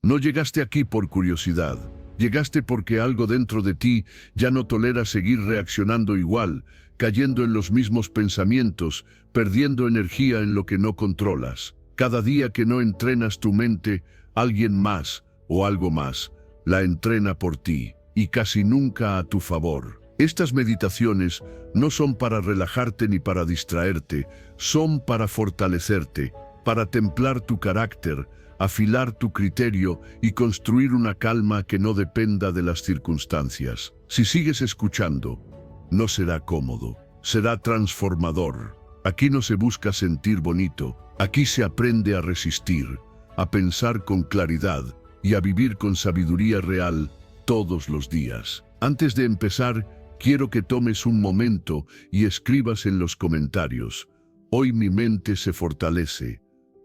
No llegaste aquí por curiosidad. Llegaste porque algo dentro de ti ya no tolera seguir reaccionando igual, cayendo en los mismos pensamientos, perdiendo energía en lo que no controlas. Cada día que no entrenas tu mente, alguien más o algo más la entrena por ti, y casi nunca a tu favor. Estas meditaciones no son para relajarte ni para distraerte, son para fortalecerte, para templar tu carácter, afilar tu criterio y construir una calma que no dependa de las circunstancias. Si sigues escuchando, no será cómodo, será transformador. Aquí no se busca sentir bonito, aquí se aprende a resistir, a pensar con claridad y a vivir con sabiduría real todos los días. Antes de empezar, quiero que tomes un momento y escribas en los comentarios: hoy mi mente se fortalece.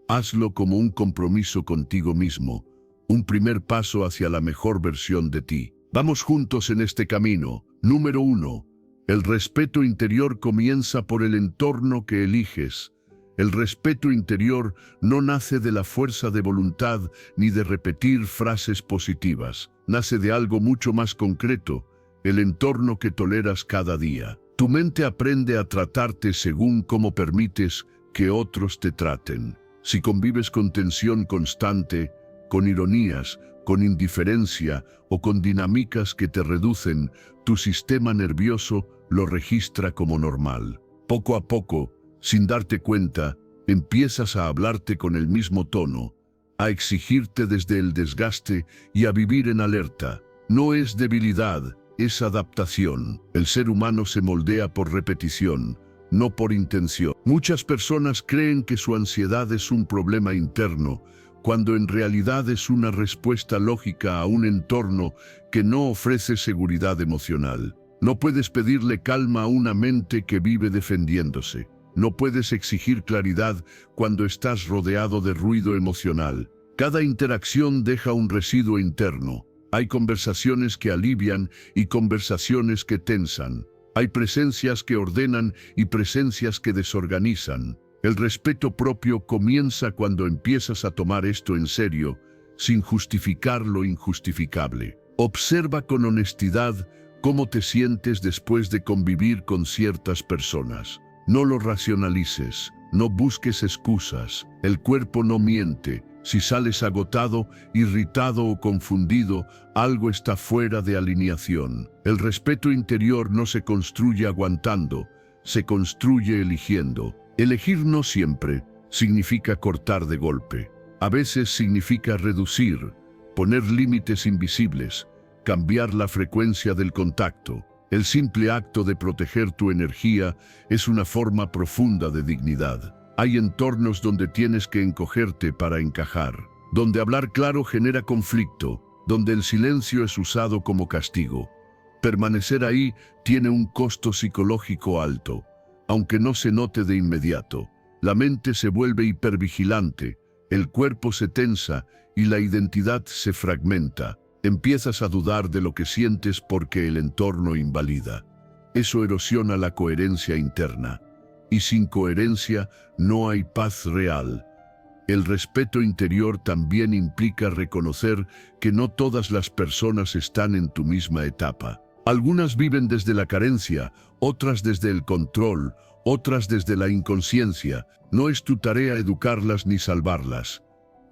Hazlo como un compromiso contigo mismo, un primer paso hacia la mejor versión de ti. Vamos juntos en este camino. Número 1. El respeto interior comienza por el entorno que eliges. El respeto interior no nace de la fuerza de voluntad ni de repetir frases positivas. Nace de algo mucho más concreto, el entorno que toleras cada día. Tu mente aprende a tratarte según cómo permites que otros te traten. Si convives con tensión constante, con ironías, con indiferencia o con dinámicas que te reducen, tu sistema nervioso lo registra como normal. Poco a poco, sin darte cuenta, empiezas a hablarte con el mismo tono, a exigirte desde el desgaste y a vivir en alerta. No es debilidad, es adaptación. El ser humano se moldea por repetición, no por intención. Muchas personas creen que su ansiedad es un problema interno, cuando en realidad es una respuesta lógica a un entorno que no ofrece seguridad emocional. No puedes pedirle calma a una mente que vive defendiéndose. No puedes exigir claridad cuando estás rodeado de ruido emocional. Cada interacción deja un residuo interno. Hay conversaciones que alivian y conversaciones que tensan. Hay presencias que ordenan y presencias que desorganizan. El respeto propio comienza cuando empiezas a tomar esto en serio, sin justificar lo injustificable. Observa con honestidad cómo te sientes después de convivir con ciertas personas. No lo racionalices, no busques excusas. El cuerpo no miente. Si sales agotado, irritado o confundido, algo está fuera de alineación. El respeto interior no se construye aguantando, se construye eligiendo. Elegir no siempre significa cortar de golpe. A veces significa reducir, poner límites invisibles, cambiar la frecuencia del contacto. El simple acto de proteger tu energía es una forma profunda de dignidad. Hay entornos donde tienes que encogerte para encajar, donde hablar claro genera conflicto, donde el silencio es usado como castigo. Permanecer ahí tiene un costo psicológico alto, aunque no se note de inmediato. La mente se vuelve hipervigilante, el cuerpo se tensa y la identidad se fragmenta. Empiezas a dudar de lo que sientes porque el entorno invalida. Eso erosiona la coherencia interna. Y sin coherencia no hay paz real. El respeto interior también implica reconocer que no todas las personas están en tu misma etapa. Algunas viven desde la carencia, otras desde el control, otras desde la inconsciencia. No es tu tarea educarlas ni salvarlas.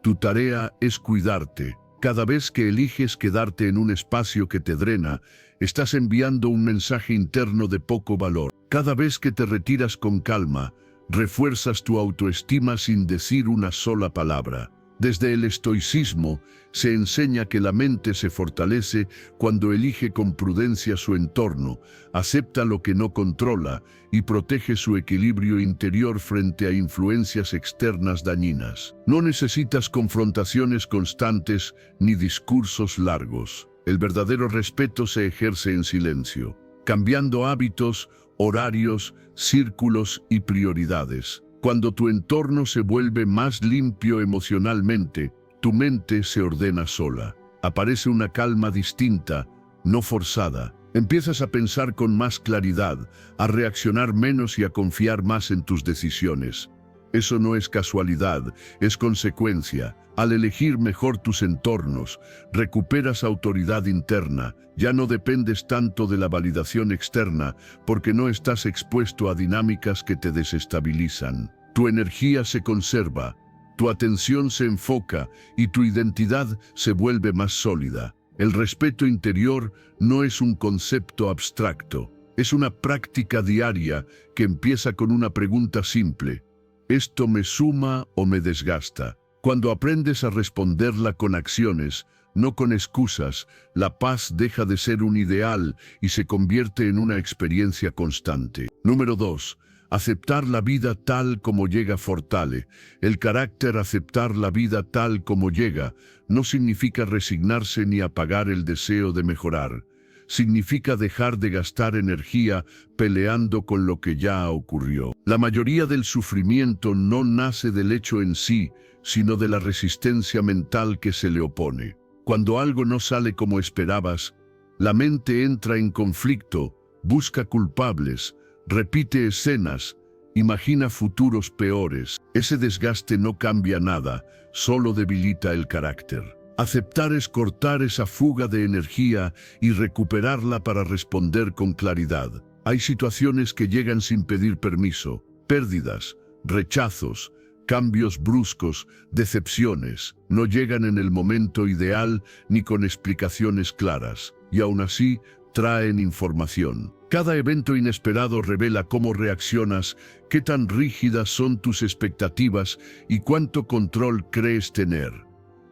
Tu tarea es cuidarte. Cada vez que eliges quedarte en un espacio que te drena, estás enviando un mensaje interno de poco valor. Cada vez que te retiras con calma, refuerzas tu autoestima sin decir una sola palabra. Desde el estoicismo se enseña que la mente se fortalece cuando elige con prudencia su entorno, acepta lo que no controla y protege su equilibrio interior frente a influencias externas dañinas. No necesitas confrontaciones constantes ni discursos largos. El verdadero respeto se ejerce en silencio, cambiando hábitos, horarios, círculos y prioridades. Cuando tu entorno se vuelve más limpio emocionalmente, tu mente se ordena sola. Aparece una calma distinta, no forzada. Empiezas a pensar con más claridad, a reaccionar menos y a confiar más en tus decisiones. Eso no es casualidad, es consecuencia. Al elegir mejor tus entornos, recuperas autoridad interna. Ya no dependes tanto de la validación externa, porque no estás expuesto a dinámicas que te desestabilizan. Tu energía se conserva, tu atención se enfoca y tu identidad se vuelve más sólida. El respeto interior no es un concepto abstracto, es una práctica diaria que empieza con una pregunta simple: ¿esto me suma o me desgasta? Cuando aprendes a responderla con acciones, no con excusas, la paz deja de ser un ideal y se convierte en una experiencia constante. Número 2. Aceptar la vida tal como llega fortalece. El carácter aceptar la vida tal como llega no significa resignarse ni apagar el deseo de mejorar. Significa dejar de gastar energía peleando con lo que ya ocurrió. La mayoría del sufrimiento no nace del hecho en sí, sino de la resistencia mental que se le opone. Cuando algo no sale como esperabas, la mente entra en conflicto, busca culpables, repite escenas, imagina futuros peores. Ese desgaste no cambia nada, solo debilita el carácter. Aceptar es cortar esa fuga de energía y recuperarla para responder con claridad. Hay situaciones que llegan sin pedir permiso: pérdidas, rechazos, cambios bruscos, decepciones. No llegan en el momento ideal ni con explicaciones claras, y aún así traen información. Cada evento inesperado revela cómo reaccionas, qué tan rígidas son tus expectativas y cuánto control crees tener.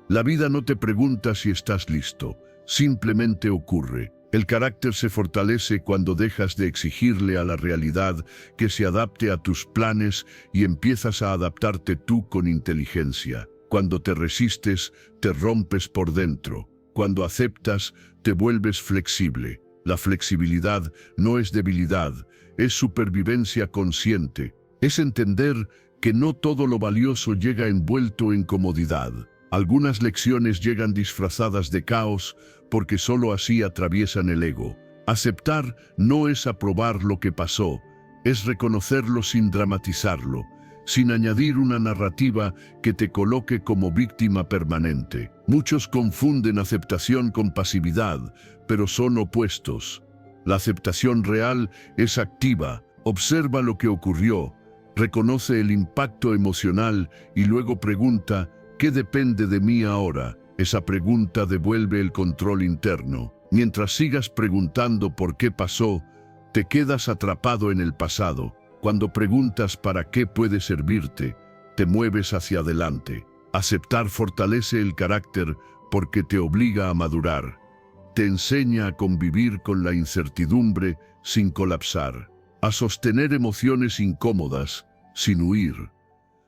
La vida no te pregunta si estás listo, simplemente ocurre. El carácter se fortalece cuando dejas de exigirle a la realidad que se adapte a tus planes y empiezas a adaptarte tú con inteligencia. Cuando te resistes, te rompes por dentro. Cuando aceptas, te vuelves flexible. La flexibilidad no es debilidad, es supervivencia consciente. Es entender que no todo lo valioso llega envuelto en comodidad. Algunas lecciones llegan disfrazadas de caos porque solo así atraviesan el ego. Aceptar no es aprobar lo que pasó, es reconocerlo sin dramatizarlo, sin añadir una narrativa que te coloque como víctima permanente. Muchos confunden aceptación con pasividad, pero son opuestos. La aceptación real es activa, observa lo que ocurrió, reconoce el impacto emocional y luego pregunta: ¿qué depende de mí ahora? Esa pregunta devuelve el control interno. Mientras sigas preguntando por qué pasó, te quedas atrapado en el pasado. Cuando preguntas para qué puede servirte, te mueves hacia adelante. Aceptar fortalece el carácter porque te obliga a madurar. Te enseña a convivir con la incertidumbre sin colapsar, a sostener emociones incómodas sin huir,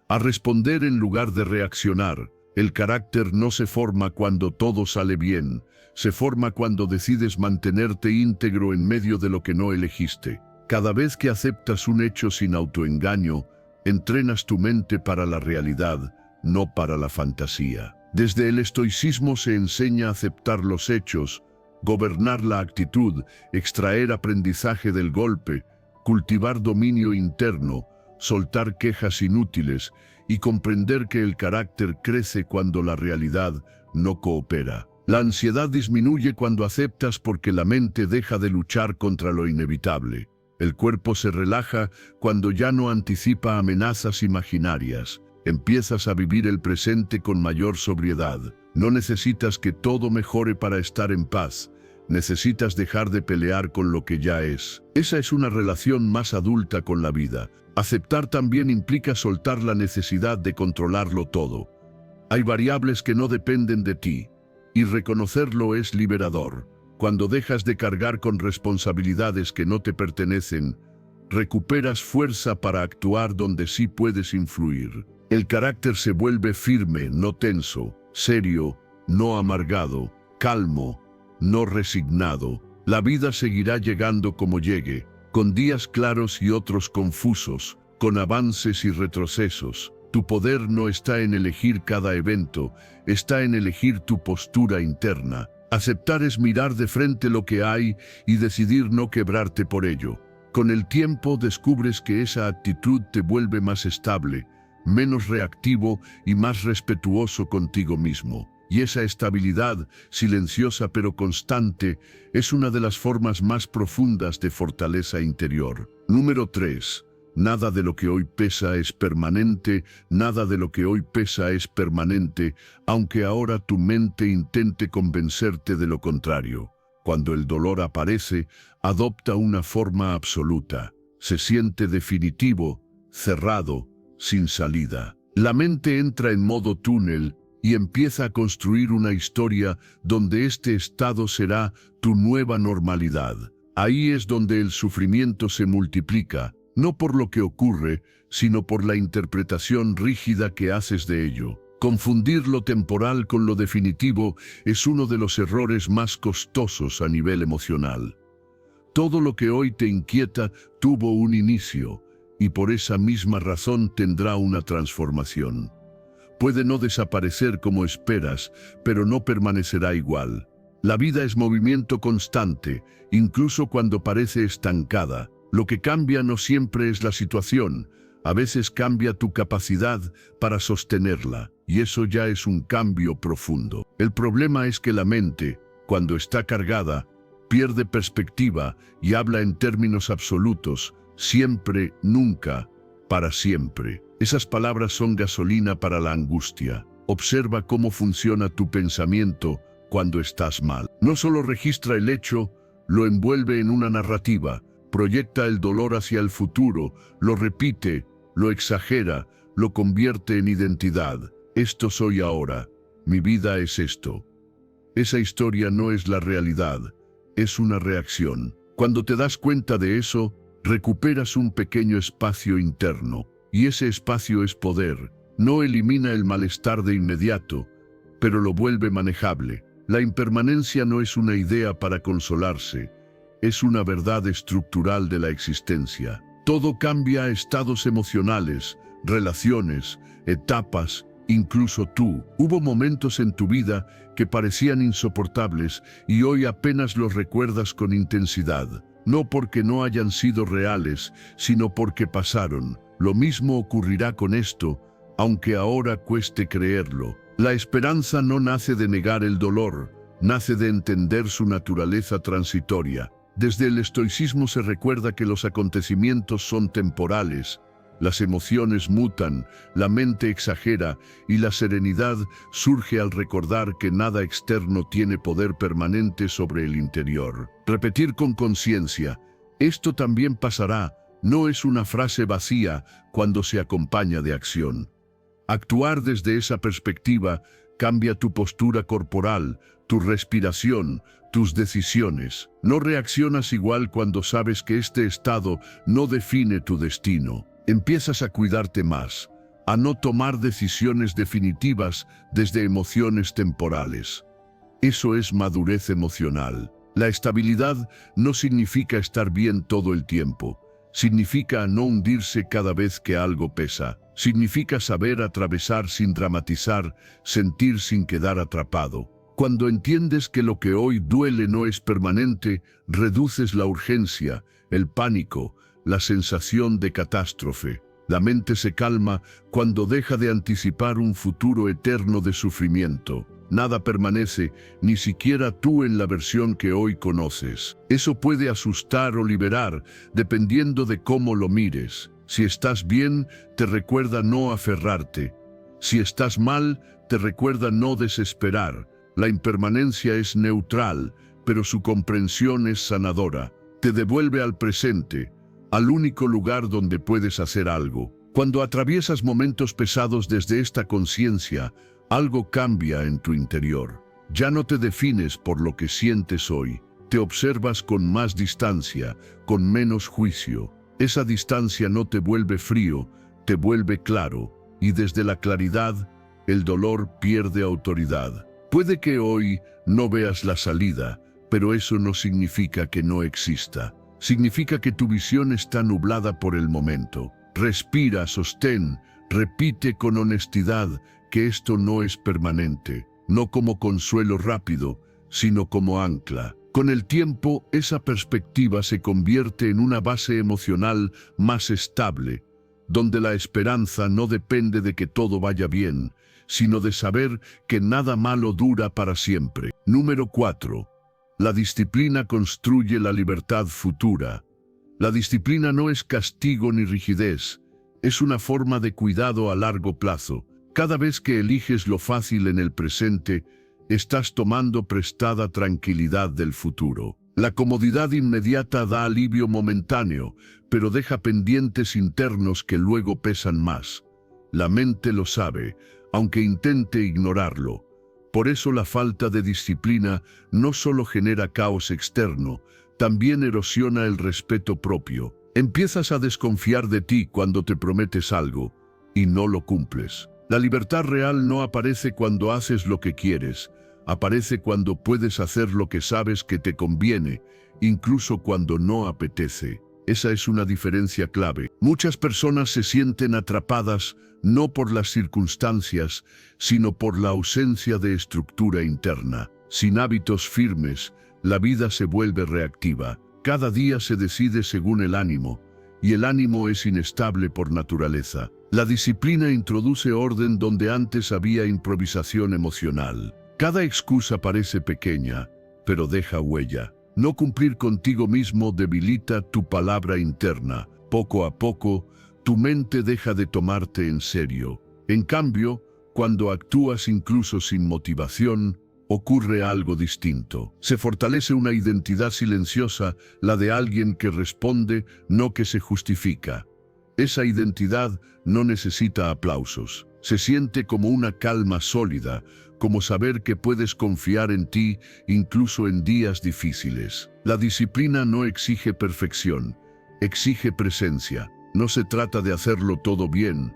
a responder en lugar de reaccionar. El carácter no se forma cuando todo sale bien, se forma cuando decides mantenerte íntegro en medio de lo que no elegiste. Cada vez que aceptas un hecho sin autoengaño, entrenas tu mente para la realidad, no para la fantasía. Desde el estoicismo se enseña a aceptar los hechos, gobernar la actitud, extraer aprendizaje del golpe, cultivar dominio interno, soltar quejas inútiles y comprender que el carácter crece cuando la realidad no coopera. La ansiedad disminuye cuando aceptas porque la mente deja de luchar contra lo inevitable. El cuerpo se relaja cuando ya no anticipa amenazas imaginarias. Empiezas a vivir el presente con mayor sobriedad. No necesitas que todo mejore para estar en paz. Necesitas dejar de pelear con lo que ya es. Esa es una relación más adulta con la vida. Aceptar también implica soltar la necesidad de controlarlo todo. Hay variables que no dependen de ti, y reconocerlo es liberador. Cuando dejas de cargar con responsabilidades que no te pertenecen, recuperas fuerza para actuar donde sí puedes influir. El carácter se vuelve firme, no tenso, serio, no amargado, calmo, no resignado. La vida seguirá llegando como llegue, con días claros y otros confusos, con avances y retrocesos. Tu poder no está en elegir cada evento, está en elegir tu postura interna. Aceptar es mirar de frente lo que hay y decidir no quebrarte por ello. Con el tiempo descubres que esa actitud te vuelve más estable, menos reactivo y más respetuoso contigo mismo. Y esa estabilidad, silenciosa pero constante, es una de las formas más profundas de fortaleza interior. Número 3. Nada de lo que hoy pesa es permanente, nada de lo que hoy pesa es permanente, aunque ahora tu mente intente convencerte de lo contrario. Cuando el dolor aparece, adopta una forma absoluta. Se siente definitivo, cerrado, sin salida. La mente entra en modo túnel y empieza a construir una historia donde este estado será tu nueva normalidad. Ahí es donde el sufrimiento se multiplica, no por lo que ocurre, sino por la interpretación rígida que haces de ello. Confundir lo temporal con lo definitivo es uno de los errores más costosos a nivel emocional. Todo lo que hoy te inquieta tuvo un inicio, y por esa misma razón tendrá una transformación. Puede no desaparecer como esperas, pero no permanecerá igual. La vida es movimiento constante, incluso cuando parece estancada. Lo que cambia no siempre es la situación, a veces cambia tu capacidad para sostenerla, y eso ya es un cambio profundo. El problema es que la mente, cuando está cargada, pierde perspectiva y habla en términos absolutos, siempre, nunca, para siempre. Esas palabras son gasolina para la angustia. Observa cómo funciona tu pensamiento cuando estás mal. No solo registra el hecho, lo envuelve en una narrativa, proyecta el dolor hacia el futuro, lo repite, lo exagera, lo convierte en identidad. Esto soy ahora, mi vida es esto. Esa historia no es la realidad, es una reacción. Cuando te das cuenta de eso, recuperas un pequeño espacio interno. Y ese espacio es poder. No elimina el malestar de inmediato, pero lo vuelve manejable. La impermanencia no es una idea para consolarse, es una verdad estructural de la existencia. Todo cambia: estados emocionales, relaciones, etapas, incluso tú. Hubo momentos en tu vida que parecían insoportables y hoy apenas los recuerdas con intensidad. No porque no hayan sido reales, sino porque pasaron. Lo mismo ocurrirá con esto, aunque ahora cueste creerlo. La esperanza no nace de negar el dolor, nace de entender su naturaleza transitoria. Desde el estoicismo se recuerda que los acontecimientos son temporales, las emociones mutan, la mente exagera y la serenidad surge al recordar que nada externo tiene poder permanente sobre el interior. Repetir con conciencia, esto también pasará, no es una frase vacía cuando se acompaña de acción. Actuar desde esa perspectiva cambia tu postura corporal, tu respiración, tus decisiones. No reaccionas igual cuando sabes que este estado no define tu destino. Empiezas a cuidarte más, a no tomar decisiones definitivas desde emociones temporales. Eso es madurez emocional. La estabilidad no significa estar bien todo el tiempo. Significa no hundirse cada vez que algo pesa. Significa saber atravesar sin dramatizar, sentir sin quedar atrapado. Cuando entiendes que lo que hoy duele no es permanente, reduces la urgencia, el pánico, la sensación de catástrofe. La mente se calma cuando deja de anticipar un futuro eterno de sufrimiento. Nada permanece, ni siquiera tú en la versión que hoy conoces. Eso puede asustar o liberar, dependiendo de cómo lo mires. Si estás bien, te recuerda no aferrarte. Si estás mal, te recuerda no desesperar. La impermanencia es neutral, pero su comprensión es sanadora. Te devuelve al presente, al único lugar donde puedes hacer algo. Cuando atraviesas momentos pesados desde esta conciencia, algo cambia en tu interior. Ya no te defines por lo que sientes hoy. Te observas con más distancia, con menos juicio. Esa distancia no te vuelve frío, te vuelve claro. Y desde la claridad, el dolor pierde autoridad. Puede que hoy no veas la salida, pero eso no significa que no exista. Significa que tu visión está nublada por el momento. Respira, sostén, repite con honestidad que esto no es permanente, no como consuelo rápido, sino como ancla. Con el tiempo, esa perspectiva se convierte en una base emocional más estable, donde la esperanza no depende de que todo vaya bien, sino de saber que nada malo dura para siempre. Número 4. La disciplina construye la libertad futura. La disciplina no es castigo ni rigidez, es una forma de cuidado a largo plazo. Cada vez que eliges lo fácil en el presente, estás tomando prestada tranquilidad del futuro. La comodidad inmediata da alivio momentáneo, pero deja pendientes internos que luego pesan más. La mente lo sabe, aunque intente ignorarlo. Por eso la falta de disciplina no solo genera caos externo, también erosiona el respeto propio. Empiezas a desconfiar de ti cuando te prometes algo y no lo cumples. La libertad real no aparece cuando haces lo que quieres, aparece cuando puedes hacer lo que sabes que te conviene, incluso cuando no apetece. Esa es una diferencia clave. Muchas personas se sienten atrapadas no por las circunstancias, sino por la ausencia de estructura interna. Sin hábitos firmes, la vida se vuelve reactiva. Cada día se decide según el ánimo, y el ánimo es inestable por naturaleza. La disciplina introduce orden donde antes había improvisación emocional. Cada excusa parece pequeña, pero deja huella. No cumplir contigo mismo debilita tu palabra interna. Poco a poco, tu mente deja de tomarte en serio. En cambio, cuando actúas incluso sin motivación, ocurre algo distinto. Se fortalece una identidad silenciosa, la de alguien que responde, no que se justifica. Esa identidad no necesita aplausos. Se siente como una calma sólida, como saber que puedes confiar en ti incluso en días difíciles. La disciplina no exige perfección, exige presencia. No se trata de hacerlo todo bien,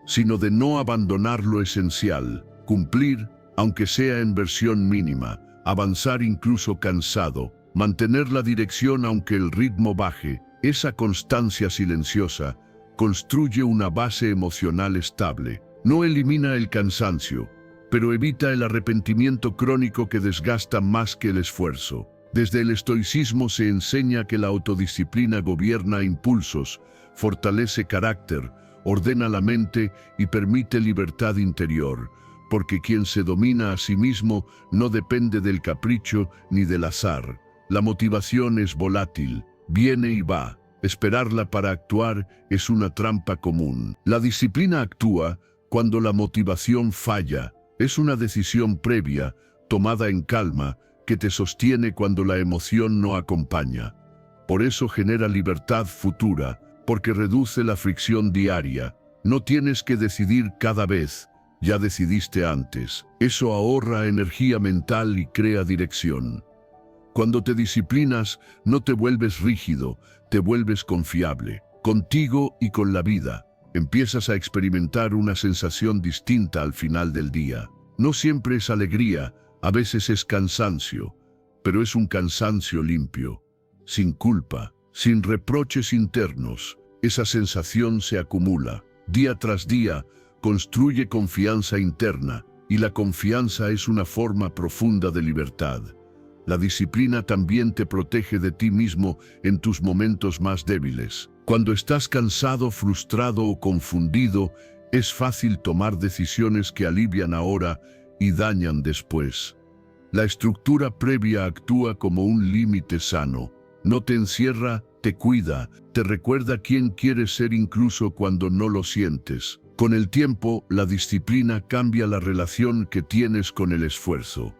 sino de no abandonar lo esencial, cumplir, aunque sea en versión mínima, avanzar incluso cansado, mantener la dirección aunque el ritmo baje. Esa constancia silenciosa construye una base emocional estable. No elimina el cansancio, pero evita el arrepentimiento crónico que desgasta más que el esfuerzo. Desde el estoicismo se enseña que la autodisciplina gobierna impulsos, fortalece carácter, ordena la mente y permite libertad interior, porque quien se domina a sí mismo no depende del capricho ni del azar. La motivación es volátil, viene y va. Esperarla para actuar es una trampa común. La disciplina actúa cuando la motivación falla. Es una decisión previa, tomada en calma, que te sostiene cuando la emoción no acompaña. Por eso genera libertad futura, porque reduce la fricción diaria. No tienes que decidir cada vez, ya decidiste antes. Eso ahorra energía mental y crea dirección. Cuando te disciplinas, no te vuelves rígido, te vuelves confiable, contigo y con la vida. Empiezas a experimentar una sensación distinta al final del día. No siempre es alegría, a veces es cansancio, pero es un cansancio limpio, sin culpa, sin reproches internos. Esa sensación se acumula. Día tras día, construye confianza interna, y la confianza es una forma profunda de libertad. La disciplina también te protege de ti mismo en tus momentos más débiles. Cuando estás cansado, frustrado o confundido, es fácil tomar decisiones que alivian ahora y dañan después. La estructura previa actúa como un límite sano. No te encierra, te cuida, te recuerda quién quieres ser incluso cuando no lo sientes. Con el tiempo, la disciplina cambia la relación que tienes con el esfuerzo.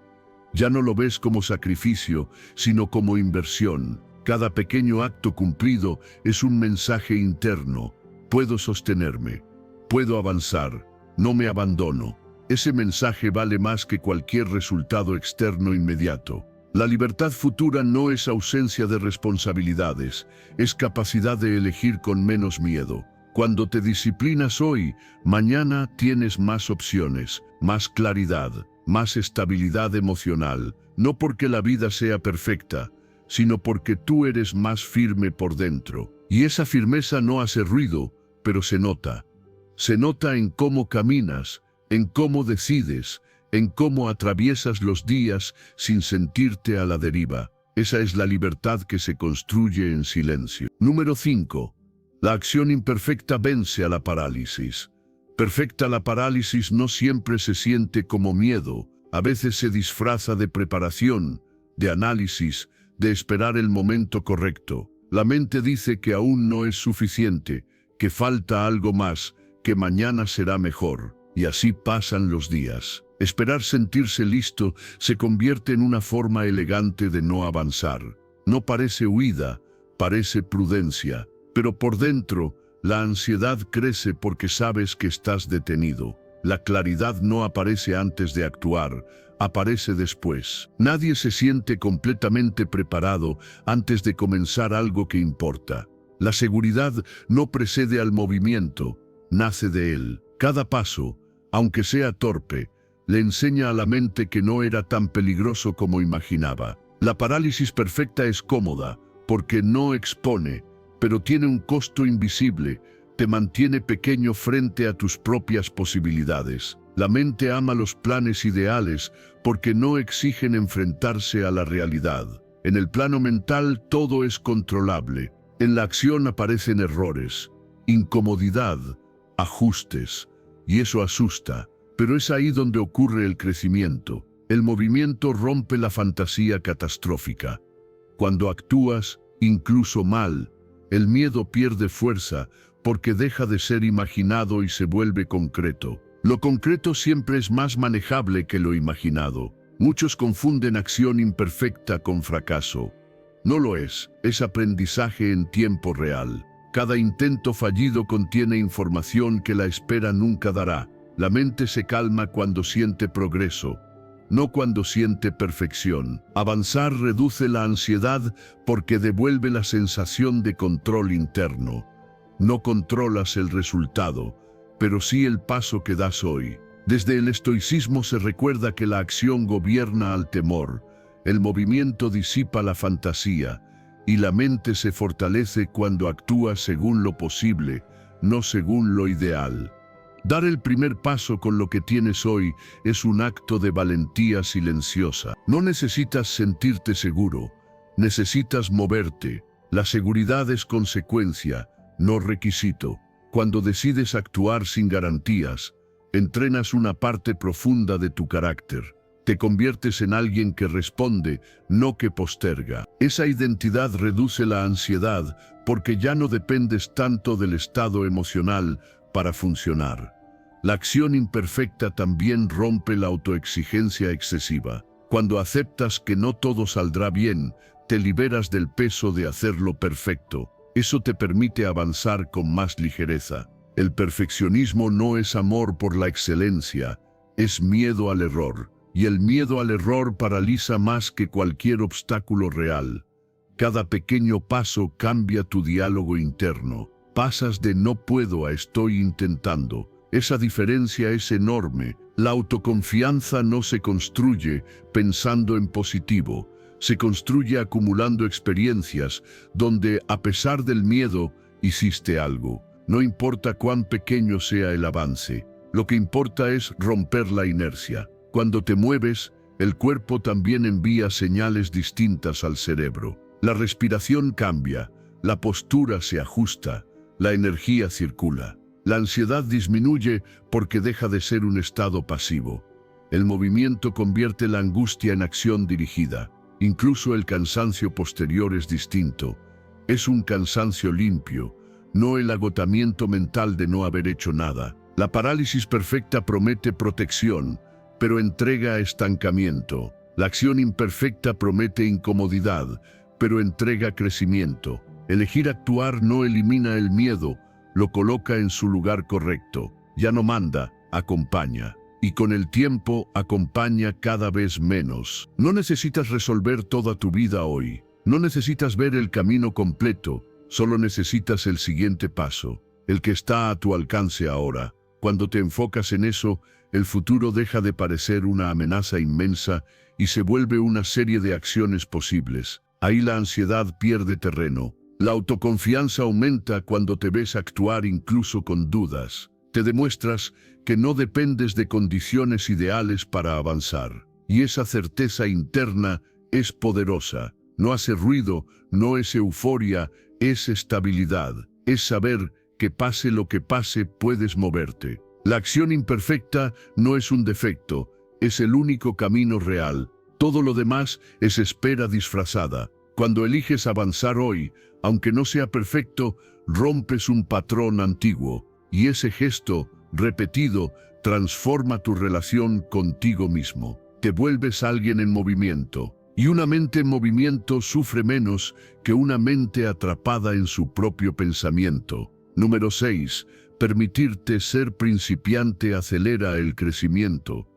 Ya no lo ves como sacrificio, sino como inversión. Cada pequeño acto cumplido es un mensaje interno. Puedo sostenerme, puedo avanzar, no me abandono. Ese mensaje vale más que cualquier resultado externo inmediato. La libertad futura no es ausencia de responsabilidades, es capacidad de elegir con menos miedo. Cuando te disciplinas hoy, mañana tienes más opciones, más claridad, más estabilidad emocional, no porque la vida sea perfecta, sino porque tú eres más firme por dentro. Y esa firmeza no hace ruido, pero se nota. Se nota en cómo caminas, en cómo decides, en cómo atraviesas los días sin sentirte a la deriva. Esa es la libertad que se construye en silencio. Número 5. La acción imperfecta vence a la parálisis. Perfecta la parálisis no siempre se siente como miedo, a veces se disfraza de preparación, de análisis, de esperar el momento correcto. La mente dice que aún no es suficiente, que falta algo más, que mañana será mejor. Y así pasan los días. Esperar sentirse listo se convierte en una forma elegante de no avanzar. No parece huida, parece prudencia, pero por dentro, la ansiedad crece porque sabes que estás detenido. La claridad no aparece antes de actuar, aparece después. Nadie se siente completamente preparado antes de comenzar algo que importa. La seguridad no precede al movimiento, nace de él. Cada paso, aunque sea torpe, le enseña a la mente que no era tan peligroso como imaginaba. La parálisis perfecta es cómoda, porque no expone, pero tiene un costo invisible, te mantiene pequeño frente a tus propias posibilidades. La mente ama los planes ideales porque no exigen enfrentarse a la realidad. En el plano mental todo es controlable. En la acción aparecen errores, incomodidad, ajustes, y eso asusta. Pero es ahí donde ocurre el crecimiento. El movimiento rompe la fantasía catastrófica. Cuando actúas, incluso mal, el miedo pierde fuerza porque deja de ser imaginado y se vuelve concreto. Lo concreto siempre es más manejable que lo imaginado. Muchos confunden acción imperfecta con fracaso. No lo es aprendizaje en tiempo real. Cada intento fallido contiene información que la espera nunca dará. La mente se calma cuando siente progreso, no cuando siente perfección. Avanzar reduce la ansiedad porque devuelve la sensación de control interno. No controlas el resultado, pero sí el paso que das hoy. Desde el estoicismo se recuerda que la acción gobierna al temor, el movimiento disipa la fantasía, y la mente se fortalece cuando actúa según lo posible, no según lo ideal. Dar el primer paso con lo que tienes hoy es un acto de valentía silenciosa. No necesitas sentirte seguro, necesitas moverte. La seguridad es consecuencia, no requisito. Cuando decides actuar sin garantías, entrenas una parte profunda de tu carácter. Te conviertes en alguien que responde, no que posterga. Esa identidad reduce la ansiedad porque ya no dependes tanto del estado emocional para funcionar. La acción imperfecta también rompe la autoexigencia excesiva. Cuando aceptas que no todo saldrá bien, te liberas del peso de hacerlo perfecto. Eso te permite avanzar con más ligereza. El perfeccionismo no es amor por la excelencia, es miedo al error. Y el miedo al error paraliza más que cualquier obstáculo real. Cada pequeño paso cambia tu diálogo interno. Pasas de no puedo a estoy intentando. Esa diferencia es enorme. La autoconfianza no se construye pensando en positivo. Se construye acumulando experiencias donde, a pesar del miedo, hiciste algo. No importa cuán pequeño sea el avance. Lo que importa es romper la inercia. Cuando te mueves, el cuerpo también envía señales distintas al cerebro. La respiración cambia, la postura se ajusta, la energía circula. La ansiedad disminuye porque deja de ser un estado pasivo. El movimiento convierte la angustia en acción dirigida. Incluso el cansancio posterior es distinto. Es un cansancio limpio, no el agotamiento mental de no haber hecho nada. La parálisis perfecta promete protección, pero entrega estancamiento. La acción imperfecta promete incomodidad, pero entrega crecimiento. Elegir actuar no elimina el miedo, lo coloca en su lugar correcto. Ya no manda, acompaña. Y con el tiempo acompaña cada vez menos. No necesitas resolver toda tu vida hoy. No necesitas ver el camino completo, solo necesitas el siguiente paso, el que está a tu alcance ahora. Cuando te enfocas en eso, el futuro deja de parecer una amenaza inmensa y se vuelve una serie de acciones posibles. Ahí la ansiedad pierde terreno. La autoconfianza aumenta cuando te ves actuar incluso con dudas. Te demuestras que no dependes de condiciones ideales para avanzar. Y esa certeza interna es poderosa. No hace ruido, no es euforia, es estabilidad. es saber que pase lo que pase, puedes moverte. La acción imperfecta no es un defecto, es el único camino real. Todo lo demás es espera disfrazada. Cuando eliges avanzar hoy, aunque no sea perfecto, rompes un patrón antiguo, y ese gesto, repetido, transforma tu relación contigo mismo. Te vuelves alguien en movimiento, y una mente en movimiento sufre menos que una mente atrapada en su propio pensamiento. Número 6. Permitirte ser principiante acelera el crecimiento.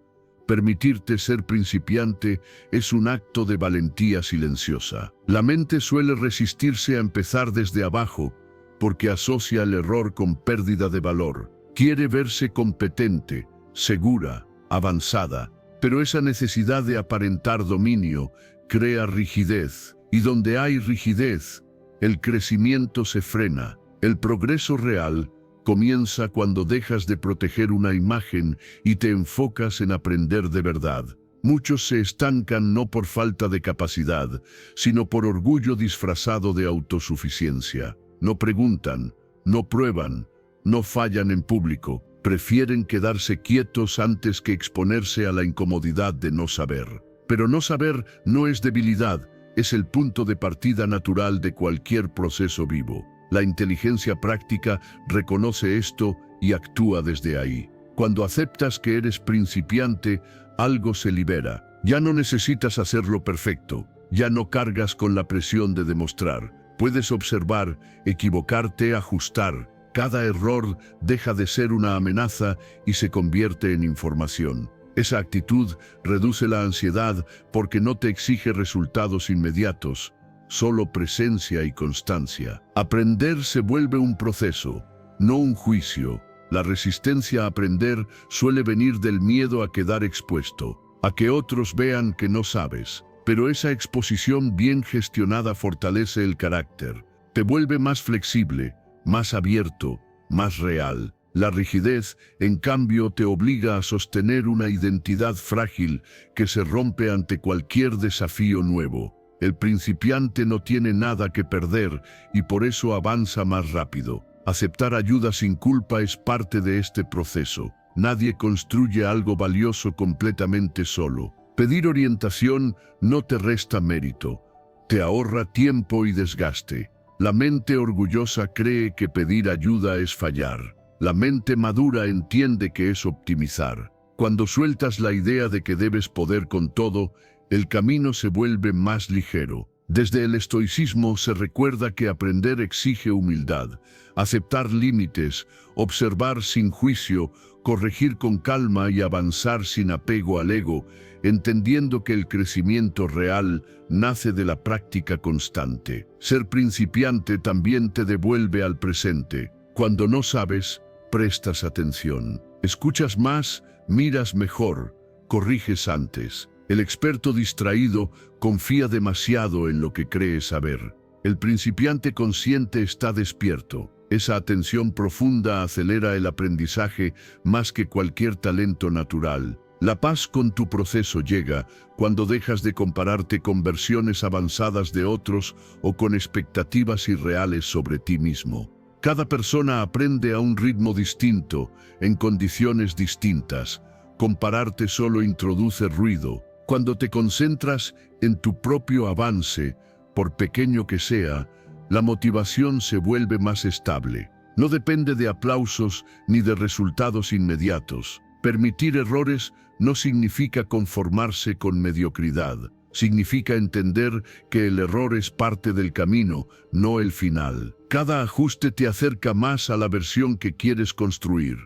Permitirte ser principiante es un acto de valentía silenciosa. La mente suele resistirse a empezar desde abajo porque asocia el error con pérdida de valor. Quiere verse competente, segura, avanzada, pero esa necesidad de aparentar dominio crea rigidez, y donde hay rigidez, el crecimiento se frena. El progreso real comienza cuando dejas de proteger una imagen y te enfocas en aprender de verdad. Muchos se estancan no por falta de capacidad, sino por orgullo disfrazado de autosuficiencia. No preguntan, no prueban, no fallan en público. Prefieren quedarse quietos antes que exponerse a la incomodidad de no saber. Pero no saber no es debilidad, es el punto de partida natural de cualquier proceso vivo. La inteligencia práctica reconoce esto y actúa desde ahí. Cuando aceptas que eres principiante, algo se libera. Ya no necesitas hacerlo perfecto. Ya no cargas con la presión de demostrar. Puedes observar, equivocarte, ajustar. Cada error deja de ser una amenaza y se convierte en información. Esa actitud reduce la ansiedad porque no te exige resultados inmediatos, solo presencia y constancia. Aprender se vuelve un proceso, no un juicio. La resistencia a aprender suele venir del miedo a quedar expuesto, a que otros vean que no sabes. Pero esa exposición bien gestionada fortalece el carácter, te vuelve más flexible, más abierto, más real. La rigidez, en cambio, te obliga a sostener una identidad frágil que se rompe ante cualquier desafío nuevo. El principiante no tiene nada que perder y por eso avanza más rápido. Aceptar ayuda sin culpa es parte de este proceso. Nadie construye algo valioso completamente solo. Pedir orientación no te resta mérito, te ahorra tiempo y desgaste. La mente orgullosa cree que pedir ayuda es fallar. La mente madura entiende que es optimizar. Cuando sueltas la idea de que debes poder con todo, el camino se vuelve más ligero. Desde el estoicismo se recuerda que aprender exige humildad, aceptar límites, observar sin juicio, corregir con calma y avanzar sin apego al ego, entendiendo que el crecimiento real nace de la práctica constante. Ser principiante también te devuelve al presente. Cuando no sabes, prestas atención. Escuchas más, miras mejor, corriges antes. El experto distraído confía demasiado en lo que cree saber. El principiante consciente está despierto. Esa atención profunda acelera el aprendizaje más que cualquier talento natural. La paz con tu proceso llega cuando dejas de compararte con versiones avanzadas de otros o con expectativas irreales sobre ti mismo. Cada persona aprende a un ritmo distinto, en condiciones distintas. Compararte solo introduce ruido. Cuando te concentras en tu propio avance, por pequeño que sea, la motivación se vuelve más estable. No depende de aplausos ni de resultados inmediatos. Permitir errores no significa conformarse con mediocridad. Significa entender que el error es parte del camino, no el final. Cada ajuste te acerca más a la versión que quieres construir.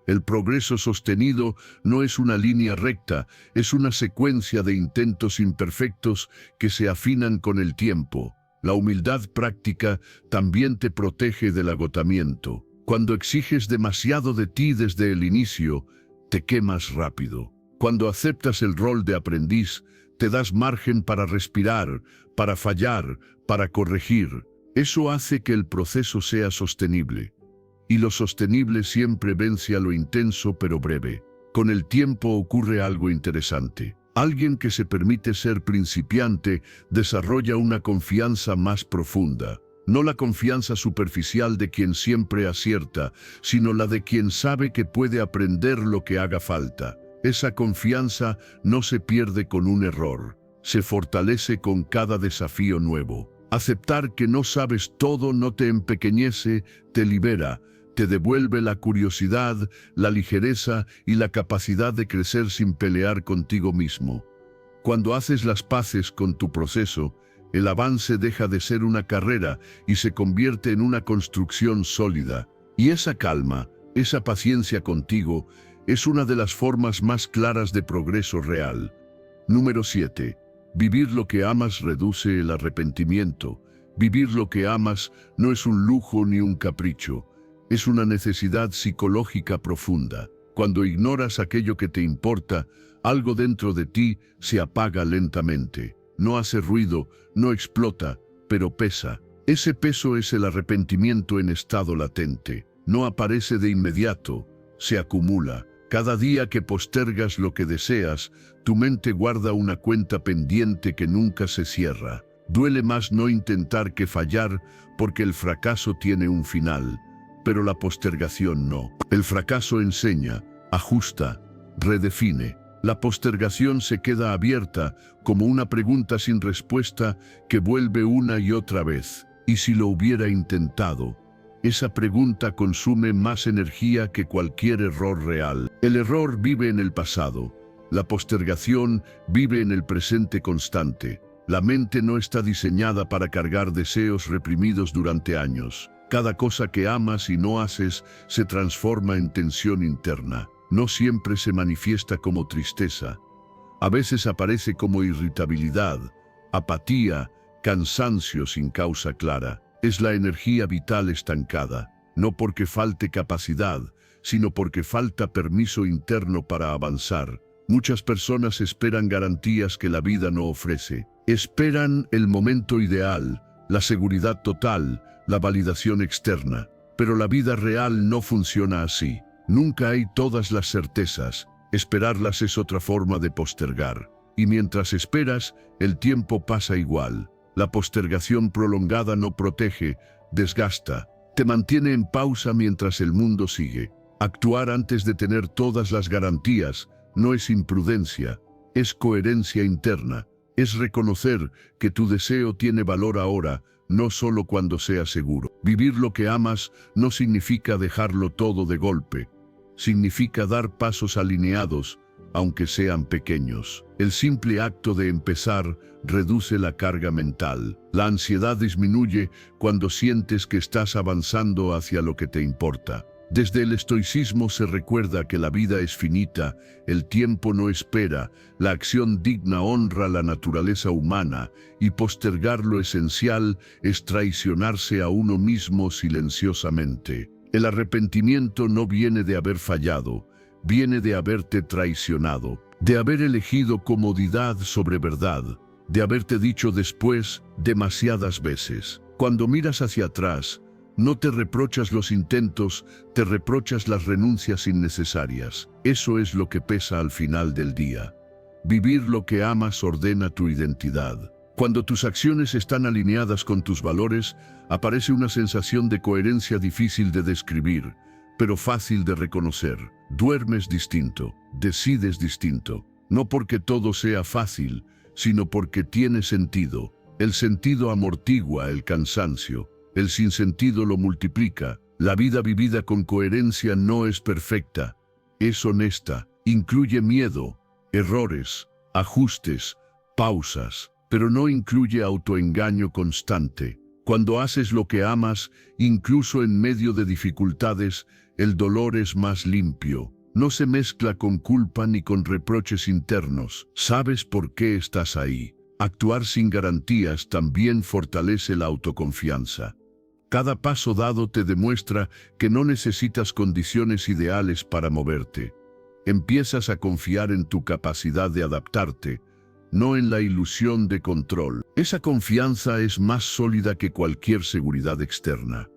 El progreso sostenido no es una línea recta, es una secuencia de intentos imperfectos que se afinan con el tiempo. La humildad práctica también te protege del agotamiento. Cuando exiges demasiado de ti desde el inicio, te quemas rápido. Cuando aceptas el rol de aprendiz, te das margen para respirar, para fallar, para corregir. Eso hace que el proceso sea sostenible. Y lo sostenible siempre vence a lo intenso pero breve. Con el tiempo ocurre algo interesante. Alguien que se permite ser principiante desarrolla una confianza más profunda. No la confianza superficial de quien siempre acierta, sino la de quien sabe que puede aprender lo que haga falta. Esa confianza no se pierde con un error, se fortalece con cada desafío nuevo. Aceptar que no sabes todo no te empequeñece, te libera, te devuelve la curiosidad, la ligereza y la capacidad de crecer sin pelear contigo mismo. Cuando haces las paces con tu proceso, el avance deja de ser una carrera y se convierte en una construcción sólida. Y esa calma, esa paciencia contigo, es una de las formas más claras de progreso real. Número 7. Vivir lo que amas reduce el arrepentimiento. Vivir lo que amas no es un lujo ni un capricho. Es una necesidad psicológica profunda. Cuando ignoras aquello que te importa, algo dentro de ti se apaga lentamente. No hace ruido, no explota, pero pesa. Ese peso es el arrepentimiento en estado latente. No aparece de inmediato, se acumula. Cada día que postergas lo que deseas, tu mente guarda una cuenta pendiente que nunca se cierra. Duele más no intentar que fallar, porque el fracaso tiene un final, pero la postergación no. El fracaso enseña, ajusta, redefine. La postergación se queda abierta como una pregunta sin respuesta que vuelve una y otra vez. ¿Y si lo hubiera intentado? Esa pregunta consume más energía que cualquier error real. El error vive en el pasado. La postergación vive en el presente constante. La mente no está diseñada para cargar deseos reprimidos durante años. Cada cosa que amas y no haces se transforma en tensión interna. No siempre se manifiesta como tristeza. A veces aparece como irritabilidad, apatía, cansancio sin causa clara. Es la energía vital estancada, no porque falte capacidad, sino porque falta permiso interno para avanzar. Muchas personas esperan garantías que la vida no ofrece. Esperan el momento ideal, la seguridad total, la validación externa. Pero la vida real no funciona así. Nunca hay todas las certezas. Esperarlas es otra forma de postergar. Y mientras esperas, el tiempo pasa igual. La postergación prolongada no protege, desgasta, te mantiene en pausa mientras el mundo sigue. Actuar antes de tener todas las garantías no es imprudencia, es coherencia interna. Es reconocer que tu deseo tiene valor ahora, no solo cuando sea seguro. Vivir lo que amas no significa dejarlo todo de golpe. Significa dar pasos alineados, aunque sean pequeños. El simple acto de empezar reduce la carga mental. La ansiedad disminuye cuando sientes que estás avanzando hacia lo que te importa. Desde el estoicismo se recuerda que la vida es finita, el tiempo no espera, la acción digna honra la naturaleza humana y postergar lo esencial es traicionarse a uno mismo silenciosamente. El arrepentimiento no viene de haber fallado, viene de haberte traicionado, de haber elegido comodidad sobre verdad, de haberte dicho después demasiadas veces. Cuando miras hacia atrás, no te reprochas los intentos, te reprochas las renuncias innecesarias. Eso es lo que pesa al final del día. Vivir lo que amas ordena tu identidad. Cuando tus acciones están alineadas con tus valores, aparece una sensación de coherencia difícil de describir, pero fácil de reconocer. Duermes distinto, decides distinto, no porque todo sea fácil, sino porque tiene sentido. El sentido amortigua el cansancio. El sinsentido lo multiplica. La vida vivida con coherencia no es perfecta, es honesta, incluye miedo, errores, ajustes, pausas, pero no incluye autoengaño constante. Cuando haces lo que amas, incluso en medio de dificultades, el dolor es más limpio. No se mezcla con culpa ni con reproches internos. Sabes por qué estás ahí. Actuar sin garantías también fortalece la autoconfianza. Cada paso dado te demuestra que no necesitas condiciones ideales para moverte. Empiezas a confiar en tu capacidad de adaptarte, no en la ilusión de control. Esa confianza es más sólida que cualquier seguridad externa.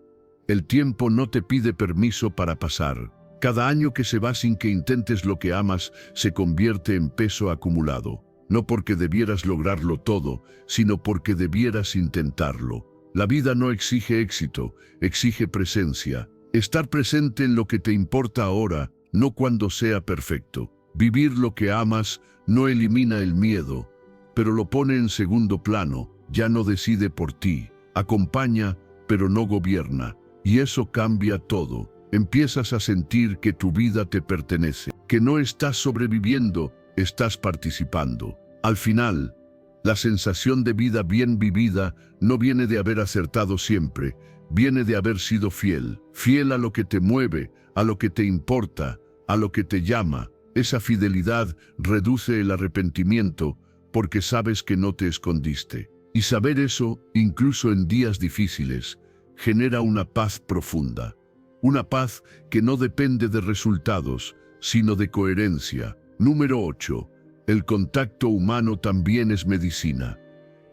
El tiempo no te pide permiso para pasar. Cada año que se va sin que intentes lo que amas se convierte en peso acumulado. No porque debieras lograrlo todo, sino porque debieras intentarlo. La vida no exige éxito, exige presencia. Estar presente en lo que te importa ahora, no cuando sea perfecto. Vivir lo que amas no elimina el miedo, pero lo pone en segundo plano. Ya no decide por ti. Acompaña, pero no gobierna. Y eso cambia todo. Empiezas a sentir que tu vida te pertenece, que no estás sobreviviendo, estás participando. Al final, la sensación de vida bien vivida no viene de haber acertado siempre, viene de haber sido fiel. Fiel a lo que te mueve, a lo que te importa, a lo que te llama. Esa fidelidad reduce el arrepentimiento porque sabes que no te escondiste. Y saber eso, incluso en días difíciles, genera una paz profunda. Una paz que no depende de resultados, sino de coherencia. Número 8. El contacto humano también es medicina.